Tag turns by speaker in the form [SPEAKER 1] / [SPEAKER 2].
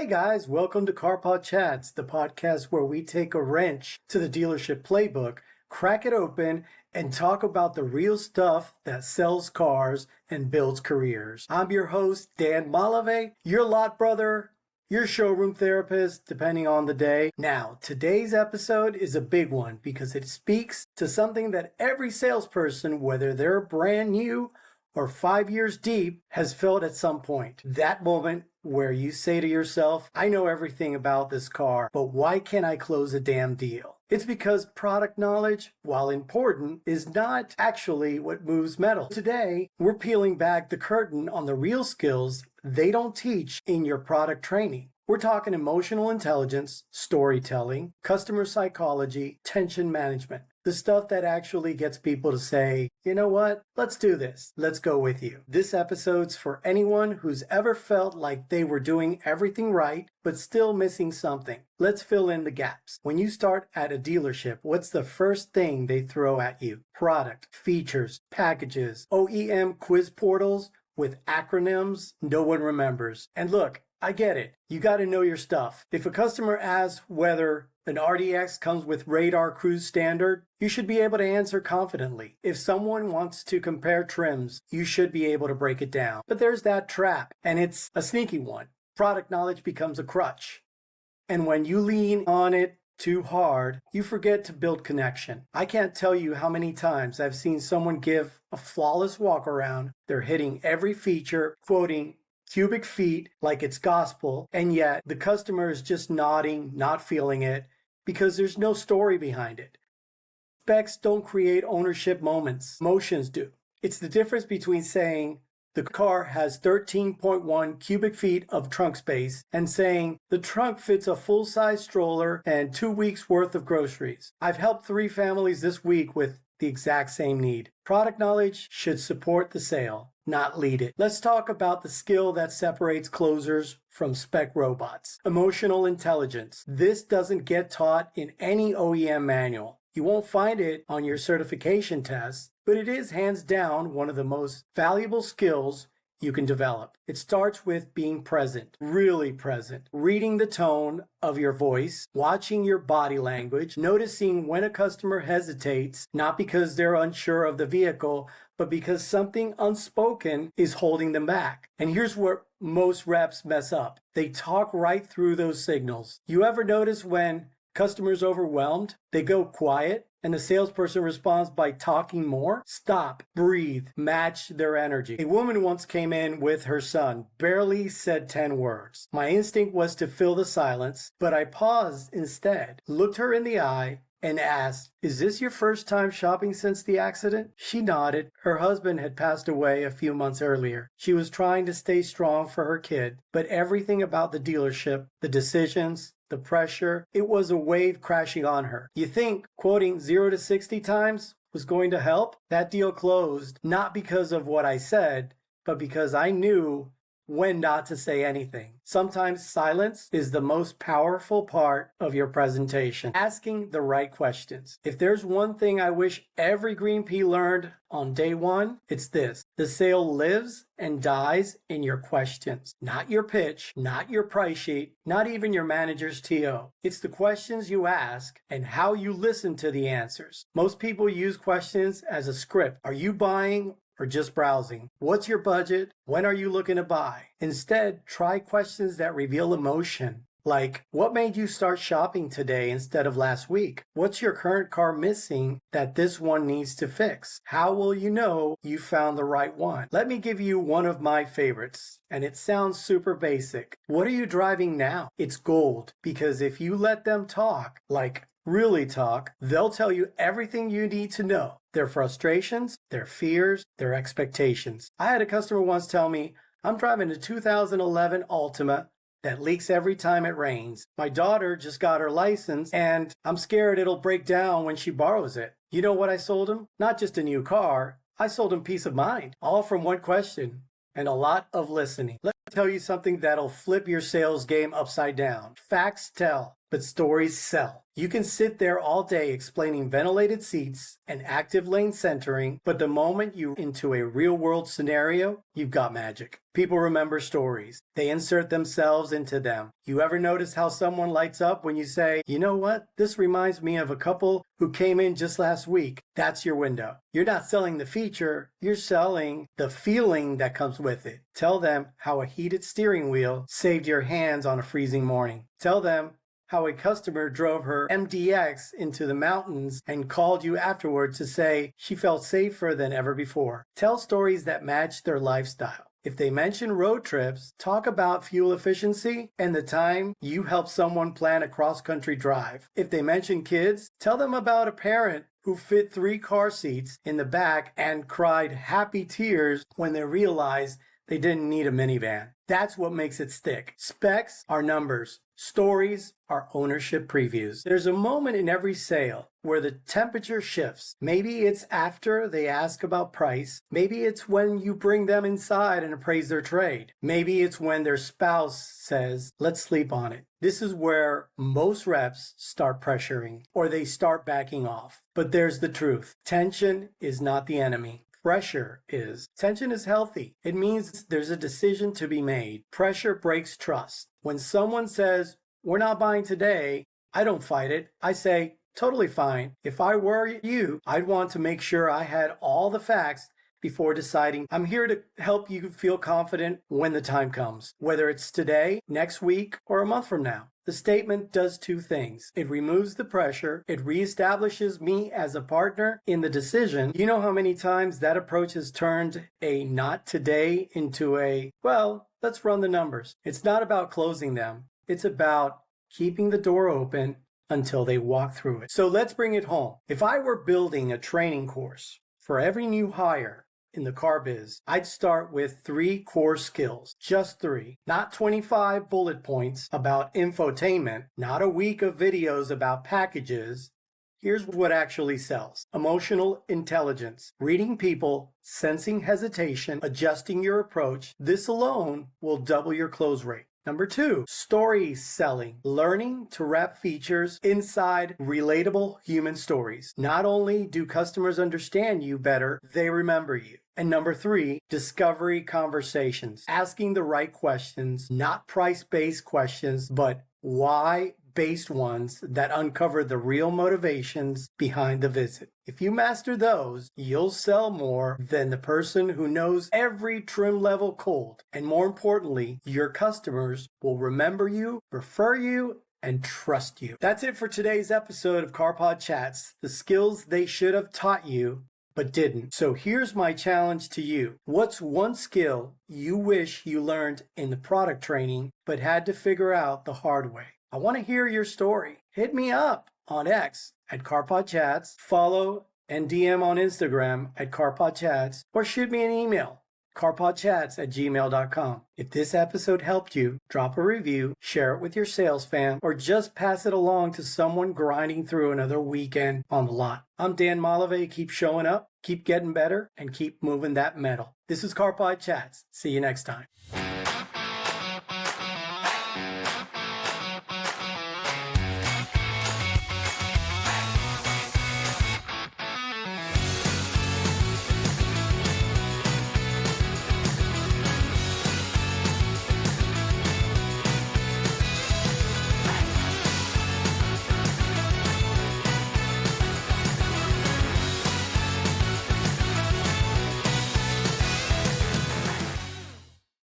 [SPEAKER 1] Hey guys, welcome to CarPodChats, the podcast where we take a wrench to the dealership playbook, crack it open, and talk about the real stuff that sells cars and builds careers. I'm your host, Dan Malave, your lot brother, your showroom therapist, depending on the day. Now, today's episode is a big one because it speaks to something that every salesperson, whether they're brand new or 5 years deep, has felt at some point. That moment where you say to yourself, I know everything about this car, but why can't I close a damn deal? It's because product knowledge, while important, is not actually what moves metal. Today, we're peeling back the curtain on the real skills they don't teach in your product training. We're talking emotional intelligence, storytelling, customer psychology, tension management. The stuff that actually gets people to say, you know what, let's do this. Let's go with you. This episode's for anyone who's ever felt like they were doing everything right, but still missing something. Let's fill in the gaps. When you start at a dealership, what's the first thing they throw at you? Product, features, packages, OEM quiz portals with acronyms no one remembers. And look, I get it. You got to know your stuff. If a customer asks whether an RDX comes with radar cruise standard, you should be able to answer confidently. If someone wants to compare trims, you should be able to break it down. But there's that trap, and it's a sneaky one. Product knowledge becomes a crutch. And when you lean on it too hard, you forget to build connection. I can't tell you how many times I've seen someone give a flawless walk around. They're hitting every feature, quoting cubic feet like it's gospel, and yet the customer is just nodding, not feeling it, because there's no story behind it. Specs don't create ownership moments. Emotions do. It's the difference between saying the car has 13.1 cubic feet of trunk space and saying the trunk fits a full-size stroller and 2 weeks worth of groceries. I've helped 3 families this week with the exact same need. Product knowledge should support the sale, not lead it. Let's talk about the skill that separates closers from spec robots. Emotional intelligence. This doesn't get taught in any OEM manual. You won't find it on your certification tests, but it is hands down one of the most valuable skills you can develop. It starts with being present, really present, reading the tone of your voice, watching your body language, noticing when a customer hesitates, not because they're unsure of the vehicle, but because something unspoken is holding them back. And here's where most reps mess up. They talk right through those signals. You ever notice when customers overwhelmed, they go quiet, and the salesperson responds by talking more? Stop, breathe, match their energy. A woman once came in with her son, barely said 10 words. My instinct was to fill the silence, but I paused instead, looked her in the eye, and asked, is this your first time shopping since the accident? She nodded. Her husband had passed away a few months earlier. She was trying to stay strong for her kid, but everything about the dealership, the decisions, the pressure, it was a wave crashing on her. You think quoting 0 to 60 times was going to help? That deal closed, not because of what I said, but because I knew when not to say anything. Sometimes silence is the most powerful part of your presentation. Asking the right questions. If there's one thing I wish every Green Pea learned on day one, it's this. The sale lives and dies in your questions. Not your pitch, not your price sheet, not even your manager's TO. It's the questions you ask and how you listen to the answers. Most people use questions as a script. Are you buying or just browsing? What's your budget? When are you looking to buy? Instead, try questions that reveal emotion. Like, what made you start shopping today instead of last week? What's your current car missing that this one needs to fix? How will you know you found the right one? Let me give you one of my favorites, and it sounds super basic. What are you driving now? It's gold, because if you let them talk, like really talk, they'll tell you everything you need to know. Their frustrations, their fears, their expectations. I had a customer once tell me, I'm driving a 2011 Altima that leaks every time it rains. My daughter just got her license and I'm scared it'll break down when she borrows it. You know what I sold him? Not just a new car, I sold him peace of mind. All from one question and a lot of listening. Let me tell you something that'll flip your sales game upside down. Facts tell. but stories sell. You can sit there all day explaining ventilated seats and active lane centering, but the moment you're into a real-world scenario, you've got magic. People remember stories. They insert themselves into them. You ever notice how someone lights up when you say, you know what, this reminds me of a couple who came in just last week? That's your window. You're not selling the feature, you're selling the feeling that comes with it. Tell them how a heated steering wheel saved your hands on a freezing morning. Tell them how a customer drove her MDX into the mountains and called you afterward to say she felt safer than ever before. Tell stories that match their lifestyle. If they mention road trips, talk about fuel efficiency and the time you helped someone plan a cross-country drive. If they mention kids, tell them about a parent who fit 3 car seats in the back and cried happy tears when they realized they didn't need a minivan. That's what makes it stick. Specs are numbers. Stories are ownership previews. There's a moment in every sale where the temperature shifts. Maybe it's after they ask about price. Maybe it's when you bring them inside and appraise their trade. Maybe it's when their spouse says, let's sleep on it. This is where most reps start pressuring or they start backing off. But there's the truth. Tension is not the enemy. Pressure is. Tension is healthy. It means there's a decision to be made. Pressure breaks trust. When someone says, we're not buying today, I don't fight it. I say, totally fine. If I were you, I'd want to make sure I had all the facts before deciding. I'm here to help you feel confident when the time comes, whether it's today, next week, or a month from now. The statement does 2 things. It removes the pressure. It reestablishes me as a partner in the decision. You know how many times that approach has turned a not today into a, well, let's run the numbers. It's not about closing them. It's about keeping the door open until they walk through it. So let's bring it home. If I were building a training course for every new hire in the car biz, I'd start with 3 core skills, just 3, not 25 bullet points about infotainment, not a week of videos about packages. Here's what actually sells. Emotional intelligence, reading people, sensing hesitation, adjusting your approach. This alone will double your close rate. Number 2, story selling, learning to wrap features inside relatable human stories. Not only do customers understand you better, they remember you. And number 3, discovery conversations, asking the right questions, not price-based questions, but why-based ones that uncover the real motivations behind the visit. If you master those, you'll sell more than the person who knows every trim level cold. And more importantly, your customers will remember you, prefer you, and trust you. That's it for today's episode of CarPod Chats, the skills they should have taught you but didn't. So here's my challenge to you. What's one skill you wish you learned in the product training but had to figure out the hard way? I want to hear your story. Hit me up on X at CarPodChats, follow and DM on Instagram at CarPodChats, or shoot me an email, carpodchats@gmail.com. If this episode helped you, drop a review, share it with your sales fam, or just pass it along to someone grinding through another weekend on the lot. I'm Dan Malave. Keep showing up, keep getting better, and keep moving that metal. This is CarPod Chats. See you next time.